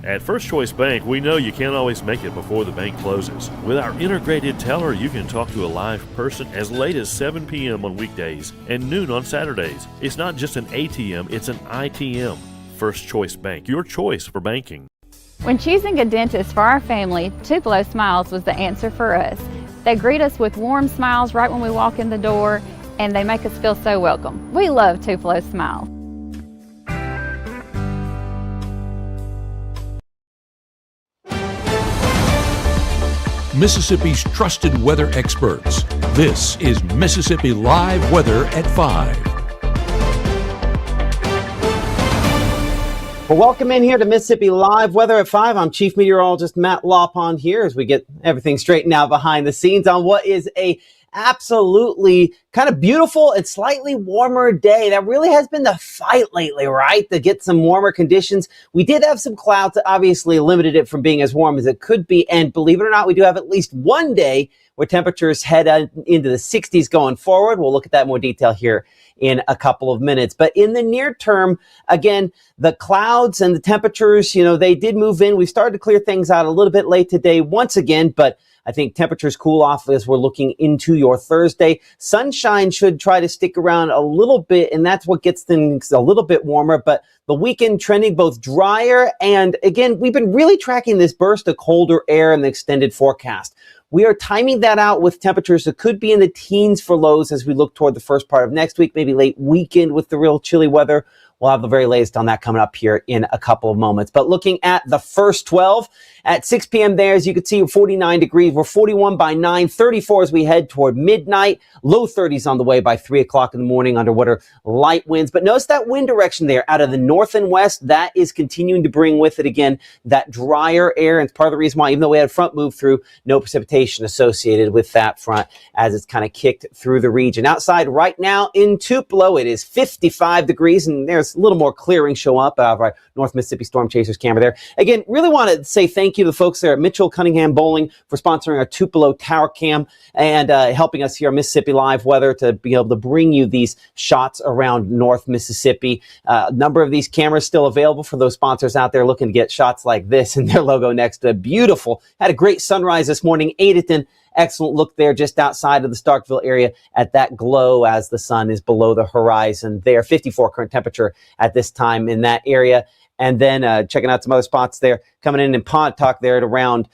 At First Choice Bank, we know you can't always make it before the bank closes. With our integrated teller, you can talk to a live person as late as 7 p.m. on weekdays and noon on Saturdays. It's not just an ATM, it's an ITM. First Choice Bank, your choice for banking. When choosing a dentist for our family, Tupelo Smiles was the answer for us. They greet us with warm smiles right when we walk in the door, and they make us feel so welcome. We love Tupelo Smiles. Mississippi's trusted weather experts. This is Mississippi Live Weather at 5. Well, welcome in here to Mississippi Live Weather at 5. I'm Chief Meteorologist Matt Lawpond here as we get everything straightened out behind the scenes on what is a absolutely kind of beautiful and slightly warmer day. That really has been the fight lately, right? To get some warmer conditions. We did have some clouds that obviously limited it from being as warm as it could be. And believe it or not, we do have at least one day where temperatures head into the 60s going forward. We'll look at that in more detail here in a couple of minutes. But in the near term, again, the clouds and the temperatures, they did move in. We started to clear things out a little bit late today once again, but I think temperatures cool off as we're looking into your Thursday. Sunshine should try to stick around a little bit, and that's what gets things a little bit warmer. But the weekend trending both drier and, again, we've been really tracking this burst of colder air in the extended forecast. We are timing that out with temperatures that could be in the teens for lows as we look toward the first part of next week, maybe late weekend with the real chilly weather. We'll have the very latest on that coming up here in a couple of moments. But looking at the first 12 at 6 p.m. there, as you can see, 49 degrees. We're 41 by 9, 34 as we head toward midnight. Low 30s on the way by 3 o'clock in the morning under what are light winds. But notice that wind direction there out of the north and west. That is continuing to bring with it, again, that drier air. And it's part of the reason why, even though we had a front move through, no precipitation associated with that front as it's kind of kicked through the region. Outside right now in Tupelo, it is 55 degrees, and there's a little more clearing show up out of our North Mississippi Storm Chasers camera there. Again, really want to say thank you to the folks there at Mitchell Cunningham Bowling for sponsoring our Tupelo Tower Cam and helping us here on Mississippi Live Weather to be able to bring you these shots around North Mississippi. A number of these cameras still available for those sponsors out there looking to get shots like this and their logo next to it. Beautiful. Had a great sunrise this morning, Adeton. Excellent look there just outside of the Starkville area at that glow as the sun is below the horizon there. 54 current temperature at this time in that area. And then checking out some other spots there, coming in Pontotoc there at around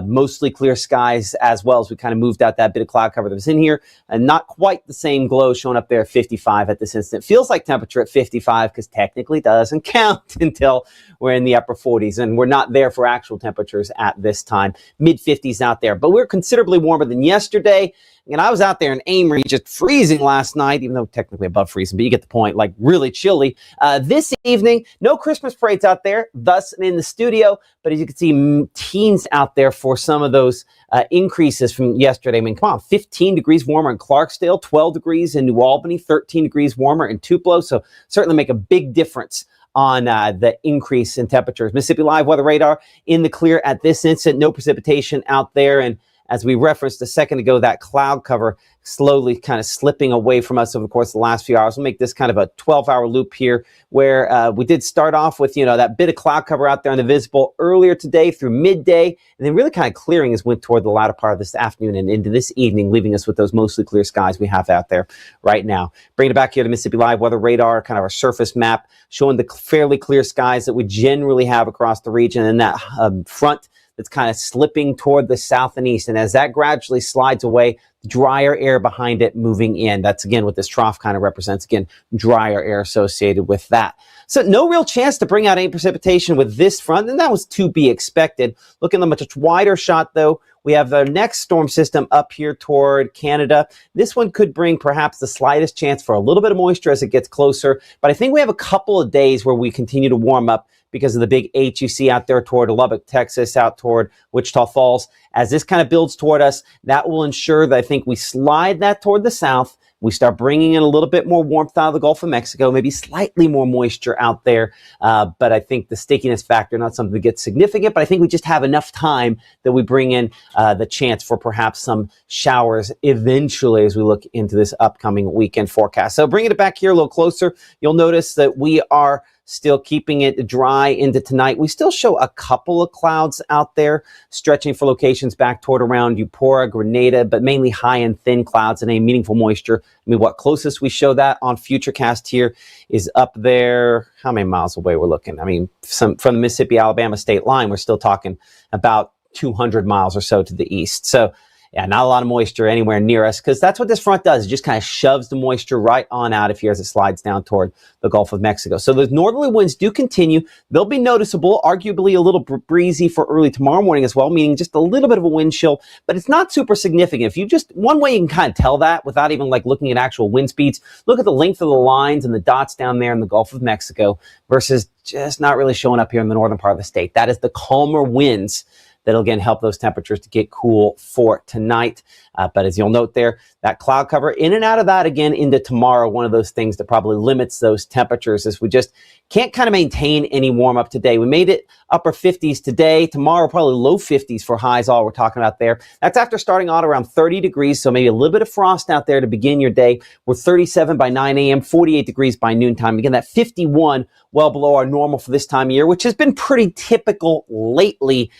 mostly clear skies as well as we kind of moved out that bit of cloud cover that was in here. And not quite the same glow showing up there at 55 at this instant. Feels like temperature at 55 because technically doesn't count until we're in the upper 40s. And we're not there for actual temperatures at this time. Mid 50s out there. But we're considerably warmer than yesterday. And I was out there in Amory just freezing last night, even though technically above freezing, but you get the point, like really chilly. This evening, no Christmas parades out there, thus in the studio. But as you can see, teens out there for some of those increases from yesterday. I mean, come on, 15 degrees warmer in Clarksdale, 12 degrees in New Albany, 13 degrees warmer in Tupelo. So certainly make a big difference on the increase in temperatures. Mississippi Live Weather Radar in the clear at this instant, no precipitation out there. And as we referenced a second ago, that cloud cover slowly kind of slipping away from us over the course of the last few hours. We'll make this kind of a 12-hour loop here where we did start off with, that bit of cloud cover out there on the visible earlier today through midday, and then really kind of clearing as went toward the latter part of this afternoon and into this evening, leaving us with those mostly clear skies we have out there right now. Bringing it back here to Mississippi Live Weather Radar, kind of our surface map showing the fairly clear skies that we generally have across the region, and that front that's kind of slipping toward the south and east. And as that gradually slides away, drier air behind it moving in. That's, again, what this trough kind of represents. Again, drier air associated with that. So no real chance to bring out any precipitation with this front, and that was to be expected. Looking at a much wider shot, though, we have the next storm system up here toward Canada. This one could bring perhaps the slightest chance for a little bit of moisture as it gets closer. But I think we have a couple of days where we continue to warm up because of the big H you see out there toward Lubbock, Texas, out toward Wichita Falls. As this kind of builds toward us, that will ensure that I think we slide that toward the south. We start bringing in a little bit more warmth out of the Gulf of Mexico, maybe slightly more moisture out there. But I think the stickiness factor, not something that gets significant, but I think we just have enough time that we bring in the chance for perhaps some showers eventually as we look into this upcoming weekend forecast. So bringing it back here a little closer, you'll notice that we are still keeping it dry into tonight. We still show a couple of clouds out there stretching for locations back toward around Eupora, Grenada, but mainly high and thin clouds and a meaningful moisture. I mean, what closest we show that on Futurecast here is up there. How many miles away we're looking? I mean, from the Mississippi-Alabama state line, we're still talking about 200 miles or so to the east. So yeah, not a lot of moisture anywhere near us, because that's what this front does. It just kind of shoves the moisture right on out of here as it slides down toward the Gulf of Mexico. So those northerly winds do continue. They'll be noticeable, arguably a little breezy for early tomorrow morning as well, meaning just a little bit of a wind chill, but it's not super significant. If you just, one way you can kind of tell that without even like looking at actual wind speeds, look at the length of the lines and the dots down there in the Gulf of Mexico versus just not really showing up here in the northern part of the state. That is the calmer winds that'll again help those temperatures to get cool for tonight. But as you'll note there, that cloud cover in and out of that again into tomorrow, one of those things that probably limits those temperatures is we just can't kind of maintain any warm up today. We made it upper 50s today. Tomorrow, probably low 50s for highs, all we're talking about there. That's after starting out around 30 degrees, so maybe a little bit of frost out there to begin your day. We're 37 by 9 a.m., 48 degrees by noontime. Again, that 51 well below our normal for this time of year, which has been pretty typical lately.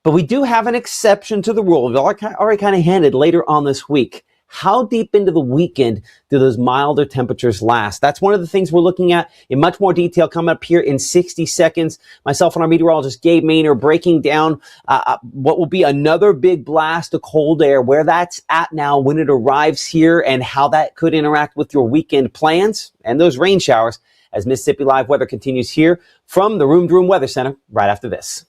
But we do have an exception to the rule. We've already kind of hinted later on this week. How deep into the weekend do those milder temperatures last? That's one of the things we're looking at in much more detail coming up here in 60 seconds. Myself and our meteorologist, Gabe Maynor, breaking down what will be another big blast of cold air, where that's at now when it arrives here, and how that could interact with your weekend plans and those rain showers as Mississippi Live Weather continues here from the Room to Room Weather Center right after this.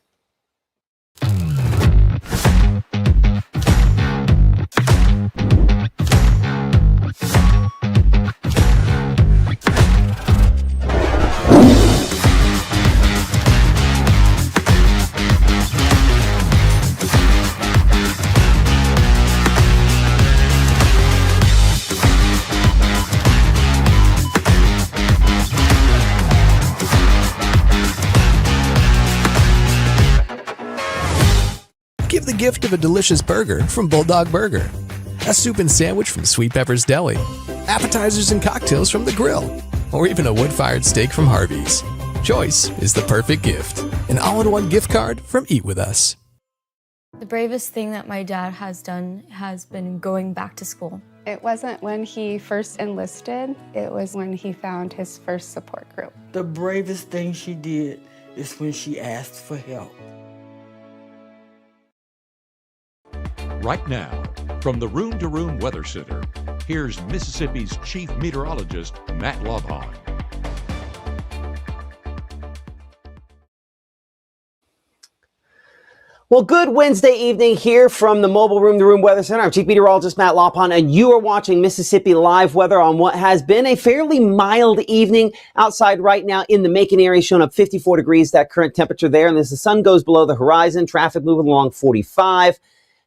Give the gift of a delicious burger from Bulldog Burger, a soup and sandwich from Sweet Pepper's Deli, appetizers and cocktails from The Grill, or even a wood-fired steak from Harvey's. Choice is the perfect gift. An all-in-one gift card from Eat With Us. The bravest thing that my dad has done has been going back to school. It wasn't when he first enlisted, it was when he found his first support group. The bravest thing she did is when she asked for help. Right now, from the Room to Room Weather Center, here's Mississippi's Chief Meteorologist, Matt Lobhon. Well, good Wednesday evening here from the mobile Room to Room Weather Center. I'm Chief Meteorologist Matt Lobhon, and you are watching Mississippi Live Weather on what has been a fairly mild evening outside right now in the Macon area, showing up 54 degrees, that current temperature there. And as the sun goes below the horizon, traffic moving along 45.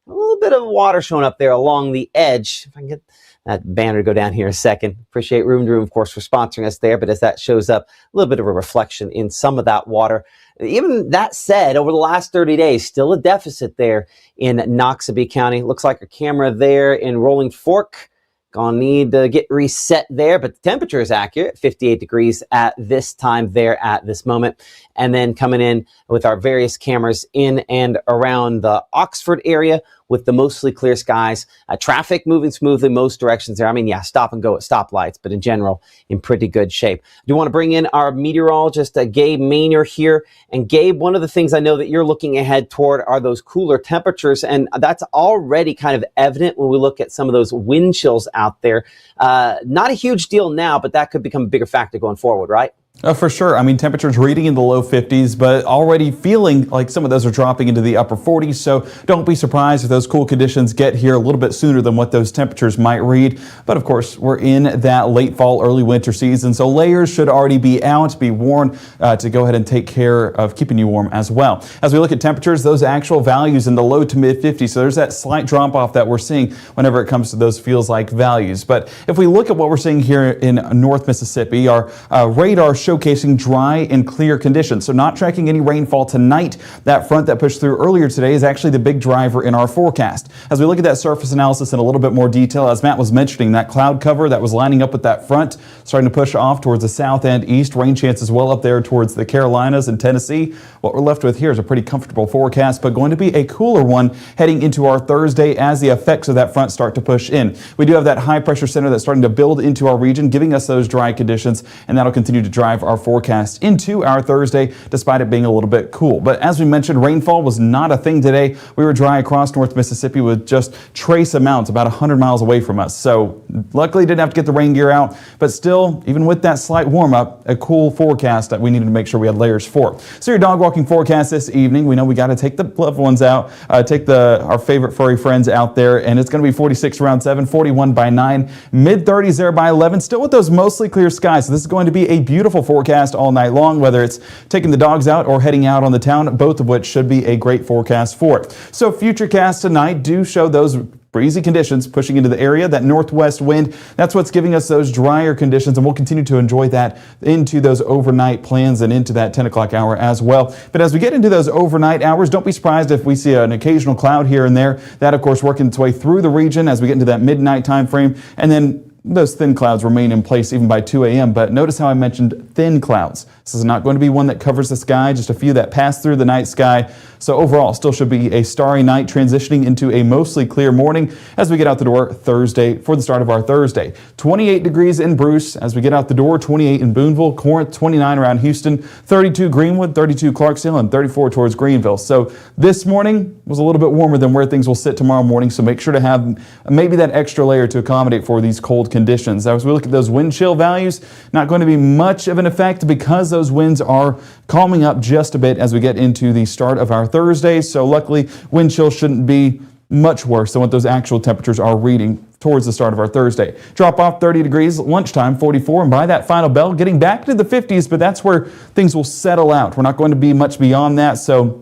A little bit of water showing up there along the edge. If I can get that banner to go down here a second. Appreciate Room to Room, of course, for sponsoring us there. But as that shows up, a little bit of a reflection in some of that water. Even that said, over the last 30 days, still a deficit there in Noxubee County. Looks like a camera there in Rolling Fork. Gonna need to get reset there, but the temperature is accurate, 58 degrees at this time there at this moment. And then coming in with our various cameras in and around the Oxford area with the mostly clear skies. Traffic moving smoothly most directions there. I mean, yeah, stop and go at stoplights, but in general, in pretty good shape. I do want to bring in our meteorologist, Gabe Maynor here. And Gabe, one of the things I know that you're looking ahead toward are those cooler temperatures, and that's already kind of evident when we look at some of those wind chills out there. Not a huge deal now, but that could become a bigger factor going forward, right? For sure. I mean, temperatures reading in the low 50s, but already feeling like some of those are dropping into the upper 40s. So don't be surprised if those cool conditions get here a little bit sooner than what those temperatures might read. But of course, we're in that late fall, early winter season. So layers should already be out, be worn to go ahead and take care of keeping you warm as well. As we look at temperatures, those actual values in the low to mid 50s. So there's that slight drop off that we're seeing whenever it comes to those feels like values. But if we look at what we're seeing here in North Mississippi, our radar showcasing dry and clear conditions. So not tracking any rainfall tonight. That front that pushed through earlier today is actually the big driver in our forecast. As we look at that surface analysis in a little bit more detail, as Matt was mentioning, that cloud cover that was lining up with that front starting to push off towards the south and east. Rain chances well up there towards the Carolinas and Tennessee. What we're left with here is a pretty comfortable forecast, but going to be a cooler one heading into our Thursday as the effects of that front start to push in. We do have that high pressure center that's starting to build into our region, giving us those dry conditions, and that'll continue to drive our forecast into our Thursday, despite it being a little bit cool. But as we mentioned, rainfall was not a thing today. We were dry across North Mississippi with just trace amounts about 100 miles away from us. So luckily didn't have to get the rain gear out, but still, even with that slight warm up, a cool forecast that we needed to make sure we had layers for. So your dog walking forecast this evening, we know we got to take the loved ones out, take our favorite furry friends out there, and it's going to be 46 around 7, 41 by 9, mid-30s there by 11, still with those mostly clear skies. So this is going to be a beautiful forecast all night long, whether it's taking the dogs out or heading out on the town, both of which should be a great forecast for it. So futurecasts tonight do show those breezy conditions pushing into the area. That northwest wind, that's what's giving us those drier conditions, and we'll continue to enjoy that into those overnight plans and into that 10 o'clock hour as well. But as we get into those overnight hours, don't be surprised if we see an occasional cloud here and there. That, of course, working its way through the region as we get into that midnight time frame, and then those thin clouds remain in place even by 2 a.m. But notice how I mentioned thin clouds. This is not going to be one that covers the sky, just a few that pass through the night sky. So overall, still should be a starry night transitioning into a mostly clear morning as we get out the door Thursday for the start of our Thursday. 28 degrees in Bruce as we get out the door, 28 in Booneville, Corinth, 29 around Houston, 32 Greenwood, 32 Clarksville, and 34 towards Greenville. So this morning was a little bit warmer than where things will sit tomorrow morning, so make sure to have maybe that extra layer to accommodate for these cold conditions. As we look at those wind chill values, not going to be much of an effect because those winds are calming up just a bit as we get into the start of our Thursday. So luckily, wind chill shouldn't be much worse than what those actual temperatures are reading towards the start of our Thursday. Drop off 30 degrees, lunchtime 44, and by that final bell, getting back to the 50s, but that's where things will settle out. We're not going to be much beyond that, so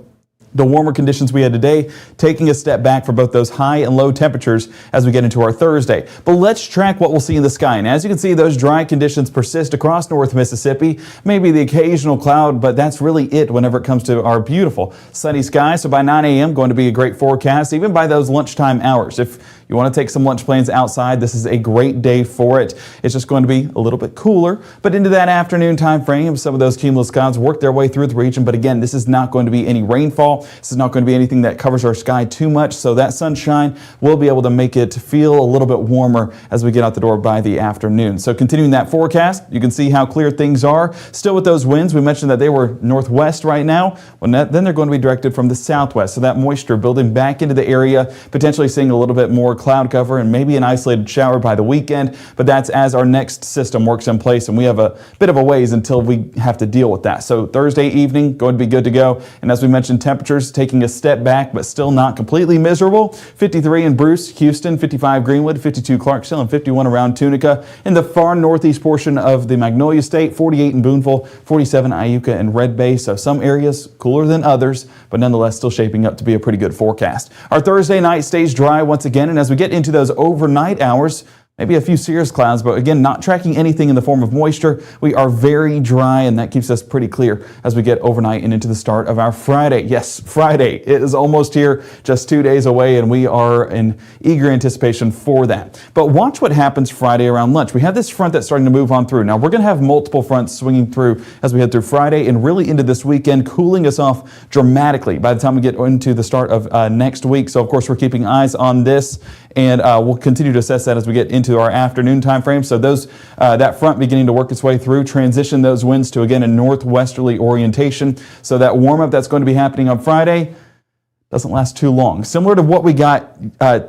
the warmer conditions we had today, taking a step back for both those high and low temperatures as we get into our Thursday. But let's track what we'll see in the sky. And as you can see, those dry conditions persist across North Mississippi. Maybe the occasional cloud, but that's really it whenever it comes to our beautiful sunny sky. So by 9 a.m., going to be a great forecast, even by those lunchtime hours. If you want to take some lunch plans outside, this is a great day for it. It's just going to be a little bit cooler, but into that afternoon time frame, some of those cumulus clouds work their way through the region. But again, this is not going to be any rainfall. This is not going to be anything that covers our sky too much, so that sunshine will be able to make it feel a little bit warmer as we get out the door by the afternoon. So continuing that forecast, you can see how clear things are. Still with those winds, we mentioned that they were northwest right now. Then they're going to be directed from the southwest, so that moisture building back into the area, potentially seeing a little bit more cloud cover and maybe an isolated shower by the weekend, but that's as our next system works in place, and we have a bit of a ways until we have to deal with that. So Thursday evening, going to be good to go, and as we mentioned, temperatures taking a step back, but still not completely miserable. 53 in Bruce, Houston, 55 Greenwood, 52 Clarksville, and 51 around Tunica. In the far northeast portion of the Magnolia State, 48 in Booneville, 47 Iuka and Red Bay. So some areas cooler than others, but nonetheless still shaping up to be a pretty good forecast. Our Thursday night stays dry once again, and as we get into those overnight hours, maybe a few cirrus clouds, but again, not tracking anything in the form of moisture. We are very dry, and that keeps us pretty clear as we get overnight and into the start of our Friday. Yes, Friday. It is almost here, just 2 days away, and we are in eager anticipation for that. But watch what happens Friday around lunch. We have this front that's starting to move on through. Now, we're going to have multiple fronts swinging through as we head through Friday and really into this weekend, cooling us off dramatically by the time we get into the start of next week. So, of course, we're keeping eyes on this, and we'll continue to assess that as we get into our afternoon time frame. So those that front beginning to work its way through, transition those winds to, again, a northwesterly orientation. So that warm-up that's going to be happening on Friday doesn't last too long. Similar to what we got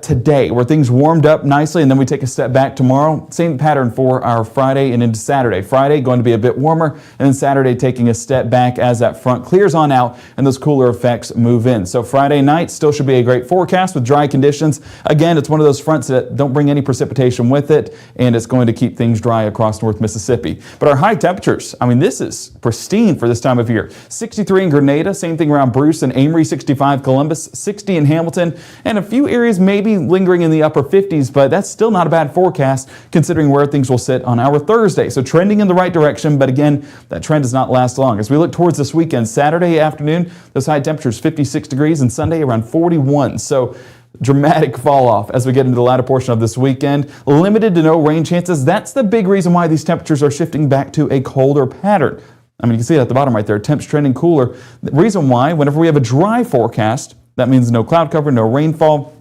today, where things warmed up nicely and then we take a step back tomorrow. Same pattern for our Friday and into Saturday. Friday going to be a bit warmer, and then Saturday taking a step back as that front clears on out and those cooler effects move in. So Friday night still should be a great forecast with dry conditions. Again, it's one of those fronts that don't bring any precipitation with it, and it's going to keep things dry across North Mississippi. But our high temperatures, I mean, this is pristine for this time of year. 63 in Grenada, same thing around Bruce and Amory, 65 Columbus, Columbus, 60 in Hamilton, and a few areas maybe lingering in the upper 50s, but that's still not a bad forecast considering where things will sit on our Thursday. So trending in the right direction, but again, that trend does not last long. As we look towards this weekend, Saturday afternoon, those high temperatures 56 degrees, and Sunday around 41. So dramatic fall off as we get into the latter portion of this weekend. Limited to no rain chances. That's the big reason why these temperatures are shifting back to a colder pattern. I mean, you can see it at the bottom right there, temps trending cooler. The reason why, whenever we have a dry forecast, that means no cloud cover, no rainfall.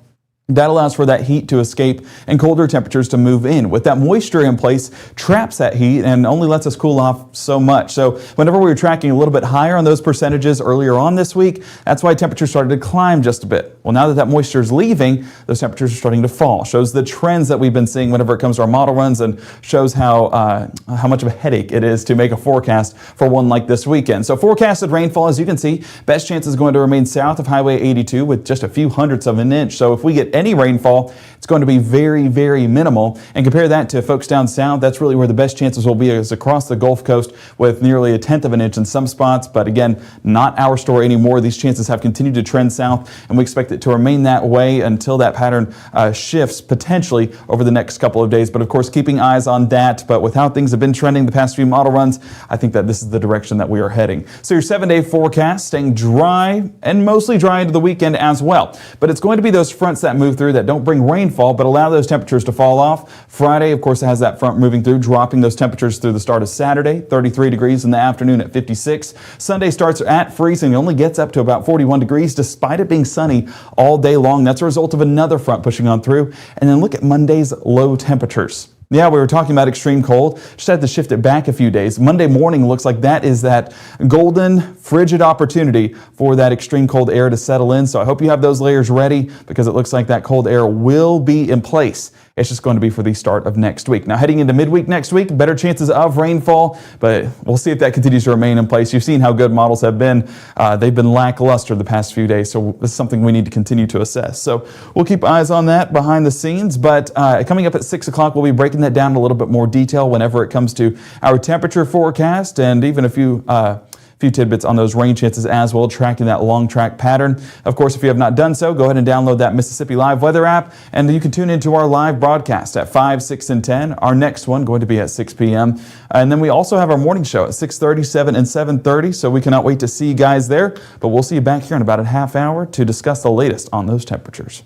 That allows for that heat to escape and colder temperatures to move in. With that moisture in place, traps that heat and only lets us cool off so much. So whenever we were tracking a little bit higher on those percentages earlier on this week, that's why temperatures started to climb just a bit. Well, now that that moisture is leaving, those temperatures are starting to fall. Shows the trends that we've been seeing whenever it comes to our model runs, and shows how much of a headache it is to make a forecast for one like this weekend. So forecasted rainfall, as you can see, best chance is going to remain south of Highway 82 with just a few hundredths of an inch. So if we get any rainfall, it's going to be very, very minimal. And compare that to folks down south, that's really where the best chances will be, is across the Gulf Coast with nearly a tenth of an inch in some spots. But again, not our story anymore. These chances have continued to trend south, and we expect it to remain that way until that pattern shifts potentially over the next couple of days. But of course, keeping eyes on that. But with how things have been trending the past few model runs, I think that this is the direction that we are heading. So your 7-day forecast staying dry and mostly dry into the weekend as well. But it's going to be those fronts that move through that don't bring rainfall but allow those temperatures to fall off. Friday, of course, it has that front moving through, dropping those temperatures through the start of Saturday, 33 degrees in the afternoon at 56. Sunday starts at freezing. It only gets up to about 41 degrees despite it being sunny all day long. That's a result of another front pushing on through. And then look at Monday's low temperatures. Yeah, we were talking about extreme cold. Just had to shift it back a few days. Monday morning looks like that is that golden, frigid opportunity for that extreme cold air to settle in. So I hope you have those layers ready, because it looks like that cold air will be in place. It's just going to be for the start of next week. Now, heading into midweek next week, better chances of rainfall, but we'll see if that continues to remain in place. You've seen how good models have been. They've been lackluster the past few days, so this is something we need to continue to assess. So we'll keep eyes on that behind the scenes, but coming up at 6 o'clock, we'll be breaking that down in a little bit more detail whenever it comes to our temperature forecast, and even a few tidbits on those rain chances as well, tracking that long track pattern. Of course, if you have not done so, go ahead and download that Mississippi Live weather app, and you can tune into our live broadcast at 5, 6, and 10. Our next one going to be at 6 p.m. And then we also have our morning show at 6:30, 7, and 7:30, so we cannot wait to see you guys there. But we'll see you back here in about a half hour to discuss the latest on those temperatures.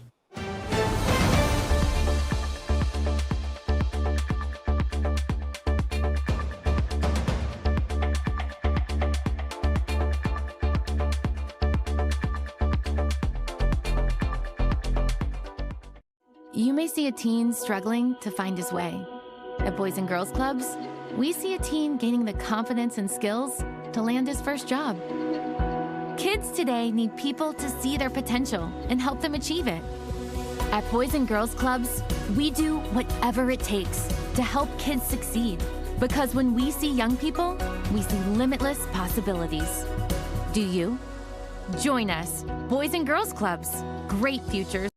You may see a teen struggling to find his way. At Boys and Girls Clubs, we see a teen gaining the confidence and skills to land his first job. Kids today need people to see their potential and help them achieve it. At Boys and Girls Clubs, we do whatever it takes to help kids succeed. Because when we see young people, we see limitless possibilities. Do you? Join us, Boys and Girls Clubs. Great futures.